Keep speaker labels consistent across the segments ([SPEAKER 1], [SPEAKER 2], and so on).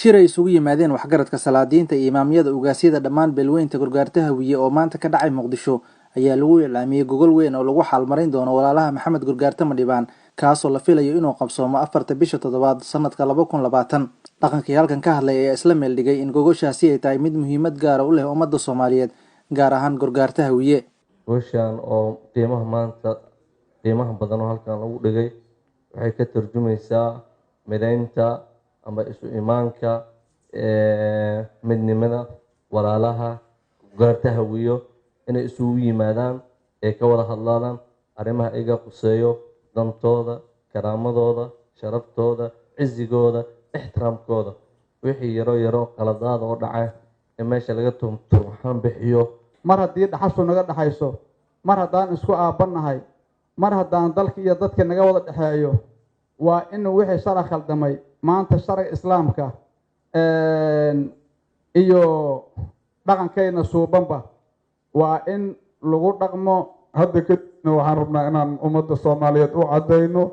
[SPEAKER 1] shir ay isugu yimaadeen waxgaradka salaadiinta iyo imaamyada ugaasyada dhammaan beelweynta Gargaarta Hawiye oo maanta ka dhacay Muqdisho ayaa lagu ilaamiyay gogol weyn oo lagu xalmarin doono walaalaha Maxamed Gargaarta Madhibaan kaasoo la filayo inuu qabsoomo 4 bisha 7 sanadka 2020. dhaqankii halkan ka hadlay ayaa isla meel dhigay in gogoshaasi ay tahay mid muhiimad gaar ah u leh ummadda Soomaaliyeed gaar ahaan Gargaarta Hawiye.
[SPEAKER 2] gogoshan oo qiimaha badan oo halkan lagu dhigay waxay ka tarjumaysaa mideynta ama isu imaanka midnimada walaalaha Gargaarta Hawiye inay isugu yimaadaan ee ka wada hadlaan arrimaha iga quseeyo dantooda, karaamadooda, sharaftooda, cizigooda, ixtiraamkooda, wixii yaro qaladaad oo dhacay ee meesha laga turxaan bixiyo.
[SPEAKER 3] mar haddii dhaxashu naga dhaxayso, mar haddaan isku aabanahay, mar haddaan dalka iyo dadka naga wada dhaxeeyo, waa in wixii sharac khaldamay maanta sharci islaamka iyo dhaqankeena suubanba waa in lagu dhaqmo.
[SPEAKER 4] hadda kadibna waxaan rabnaa inaan ummadda Soomaaliyeed u cadeyno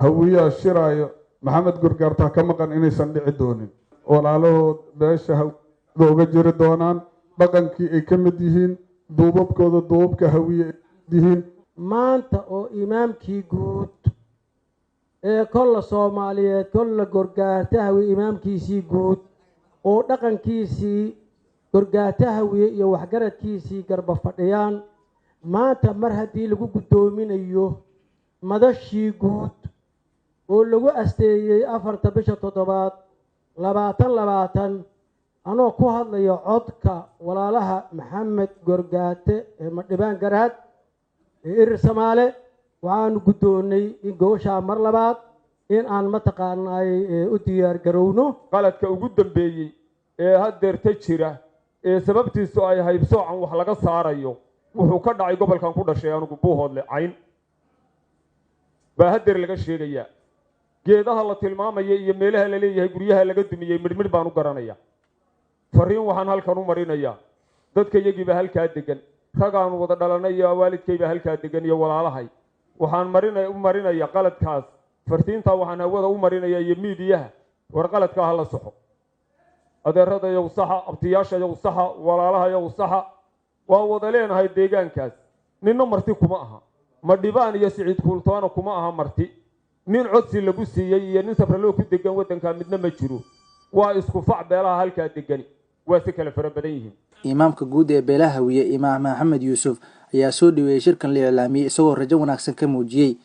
[SPEAKER 4] hawiye shiraayo Maxamed Gargaarta ka maqan inaysan dhici doonin. walaalahood beesha uga jiri doonaan dhaqankii ay ka mid yihiin duubabkooda duubabka hawiye yihiin.
[SPEAKER 5] maanta oo imaamkii guud ee kolla Soomaaliyeed kolla Gargaarta Hawiye imaamkiisii guud oo dhaqankiisii Gargaarta Hawiye iyo waxgaradkiisii garba fadhiyaan maanta mar haddii lagu gudoominayo madashii guud oo lagu asteeyay 4 bisha 7 2020 anoo ku hadlayo codka walaalaha Maxamed Gargaarta ee Madhibaan Garaad ee Soomaale waxaan gudoonay in gogosha mar labaad in aan mataqaanay u diyaar garowno.
[SPEAKER 6] qaladka ugu dambeeyay ee haddeerta jira ee sababtiisu ay haybsoocan wax laga saarayo wuxuu ka dhacay gobolkan ku dhashay anigu Buuhoodle Cayn baa haddeer laga sheegaya. geedaha la tilmaamaya iyo meelaha la leeyahay guryaha laga dumiyay midmid baan u garanaya. fariin waxaan halkan u marinayaa dadka iyagiiba halkaa degan, ragaan wada dhalanay iyo waalidkayba halkaa degan iyo walaalahay waxaan marinaya qaladkaas. fartiinta waxaan hawada u marinaya iyo miidiyaha war qaladka ha la soxo. adeerada iyo saxa, abtiyaasha iyo saxa, walaalaha iyo saxa, waa wada leenahay deegaankaas. ninna marti kuma aha, Madhibaan iyo Siciid Kuultoona kuma aha marti. nin codsi lagu siiyay iyo nin safar loo ku degan wadanka midna ma jiro. waa isku fac beelaha halkaa degan, waa si kala fara badan yihiin.
[SPEAKER 1] imaamka guud ee beelaha Hawiye Imaam Maxamed Yuusuf ayaa soo dhaweeyay shirkan la ilaamiyay isagoo rajo wanaagsan ka muujiyay.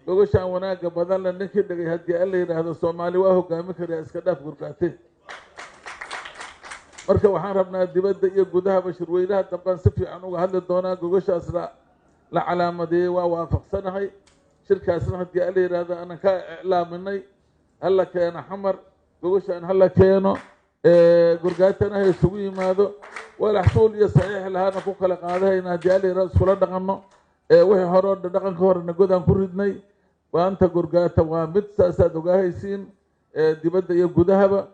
[SPEAKER 4] gogoshan wanaaga badan la ninkii dhagay haddii alla yiraahdo Soomaali waa hogaami karaa iska dhaaf Gargaarta. marka waxaan rabnaa dibadda iyo gudaha bashirweynaha damban si fiican uga hadli doonaa. gogoshaas la calaamadeeyay waa waafaqsanahay. shirkaasna haddii alla yiraahdo ana ka iclaaminay halla keeno xamar gogoshan halla keeno Gargaartana hay isugu yimaado walaxsuul iyo saxiix lahaana ku kala qaadahayna haddii alla yiraahdo iskula dhaqanno. wixii hore dhaqanka horena godaan ku ridnay maanta Gargaarta waa mid saasaad ogaahaysiin dibadda iyo gudahaba.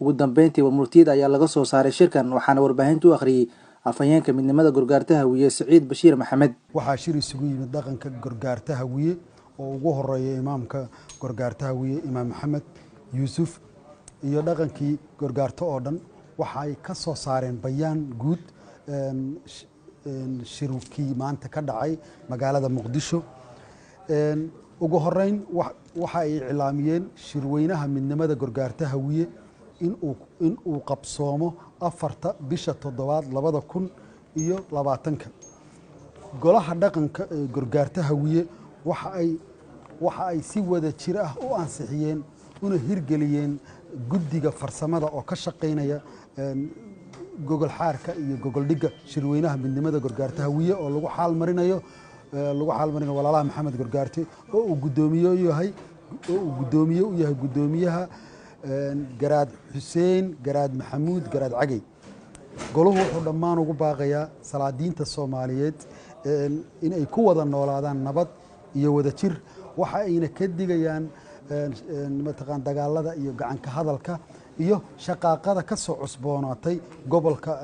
[SPEAKER 1] ugu dambeyntii warmurtiyada ayaa laga soo saaray shirkan waxaana warbaahintu u akhriyay afhayeenka midnimada Gargaarta Hawiye Saciid Bashiir Maxamed.
[SPEAKER 7] waxaa shir isugu yimid dhaqanka Gargaarta Hawiye oo ugu horeeyay imaamka Gargaarta Hawiye Imaam Maxamed Yuusuf iyo dhaqankii Gargaarta oo dhan waxa ay ka soo saareen bayaan guud shirkii maanta ka dhacay magaalada Muqdisho. ugu horeyn waxa ay iclaamiyeen shirweynaha midnimada Gargaarta Hawiye in uu qabsoomo 4 bisha 7 2020. golaha dhaqanka ee Gargaarta Hawiye waxa ay si wada jir ah u ansixiyeen una hirgeliyeen guddiga farsamada oo ka shaqeynaya gogol xaarka iyo gogol dhiga shirweynaha midnimada Gargaarta Hawiye oo lagu xalmarinayo walaalaha Maxamed Gargaarta oo uu gudoomiye u yahay gudoomiyaha Garaad Xuseen, Garaad Maxamuud, Garaad Cagay. goluhu wuxuu dhammaan ugu baaqayaa salaadiinta Soomaaliyeed in ay ku wada noolaadaan nabad iyo wada jir. waxa ayna ka digayaan dagaalada iyo gacan ka hadalka iyo shaqaaqada ka soo cusboonaatay gobolka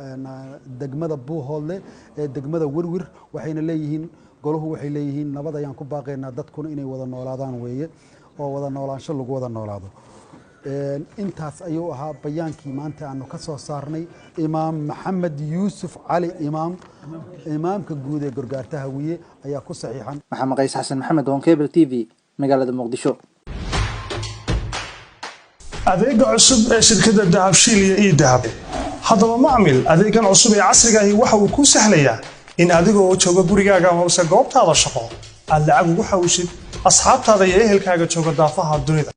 [SPEAKER 7] degmada Buuhoodle ee degmada Werwer. waxayna leeyihiin goluhu waxay leeyihiin nabad ayaan ku baaqaynaa dadkuna inay wada noolaadaan weeye oo wada noolaansho lagu wada noolaado. intaas ayuu ahaa bayaankii maanta aanu ka soo saarnay imaam maxamed yuusuf cali imaamka guud ee Gargaarta Hawiye ayaa ku saxiixan.
[SPEAKER 1] maxamed qays xasan maxamed on cable TV magaalada muqdisho.
[SPEAKER 8] adeega cusub ee shirkadda Dahabshiil iyo Dahab haddaba macmil adeegan cusub ee casriga ah waxa uu ku sahlayaa in adigoo jooga gurigaaga ama goobtaada shaqo aad lacag ugu xawishid asxaabtaada iyo ehelkaaga jooga daafaha dunida.